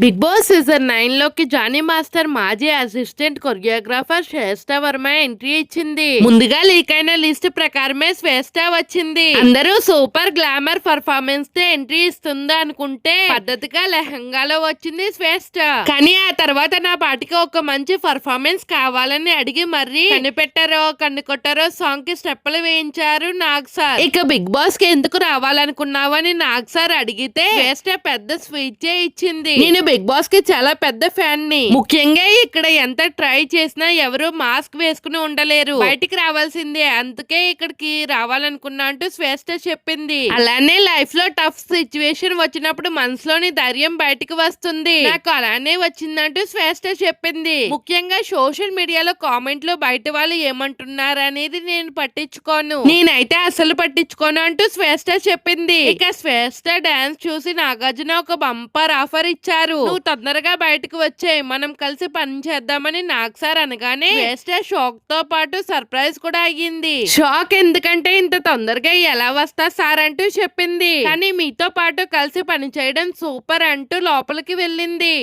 Big boss season 9 లోకి Johnny master మాజీ assistant choreographer శ్వేత Varma entry ఇచ్చింది. ముందుగా లీక్ అయిన లిస్ట్ ప్రకారమే శ్వేత వచ్చింది. అందరూ సూపర్ గ్లామర్ పర్ఫార్మెన్స్ తో ఎంట్రీ ఇస్తుంది అనుకుంటే పద్ధతిగా లెహంగాలో వచ్చింది శ్వేత. కానీ ఆ తర్వాత నా పాటికి ఒక మంచి పర్ఫార్మెన్స్ కావాలని అడిగి మరీ కనిపెట్టారో కన్ను కొట్టారో సాంగ్ కి స్టెప్పులు వేయించారు నాగ్ సార్. ఇక బిగ్ బాస్ కి ఎందుకు రావాలనుకున్నావని నాగ్ సార్ అడిగితే శ్వేత పెద్ద స్పీచ్ ఇచ్చింది. నేను బిగ్ బాస్ కి చాలా పెద్ద ఫ్యాన్ ని. ముఖ్యంగా ఇక్కడ ఎంత ట్రై చేసినా ఎవరు మాస్క్ వేసుకుని ఉండలేరు, బయటికి రావాల్సిందే, అందుకే ఇక్కడికి రావాలనుకున్నా అంటూ శ్వేత చెప్పింది. అలానే లైఫ్ లో టఫ్ సిచ్యువేషన్ వచ్చినప్పుడు మనసులోని ధైర్యం బయటికి వస్తుంది, నాకు అలానే వచ్చిందంటూ శ్వేత చెప్పింది. ముఖ్యంగా సోషల్ మీడియాలో కామెంట్లు బయట వాళ్ళు ఏమంటున్నారు అనేది నేను పట్టించుకోను, నేనైతే అసలు పట్టించుకోను అంటూ శ్వేత చెప్పింది. ఇక శ్వేత డాన్స్ చూసి నాగార్జున ఒక బంపర్ ఆఫర్ ఇచ్చారు. నువ్వు తొందరగా బయటకు వచ్చే మనం కలిసి పని చేద్దామని నాగ్ సార్ అనగానే శ్వేత షాక్ తో పాటు సర్ప్రైజ్ కూడా అయ్యింది. షాక్ ఎందుకంటే ఇంత తొందరగా ఎలా వస్తా సార్ అంటూ చెప్పింది. కానీ మీతో పాటు కలిసి పని చేయడం సూపర్ అంటూ లోపలికి వెళ్ళింది.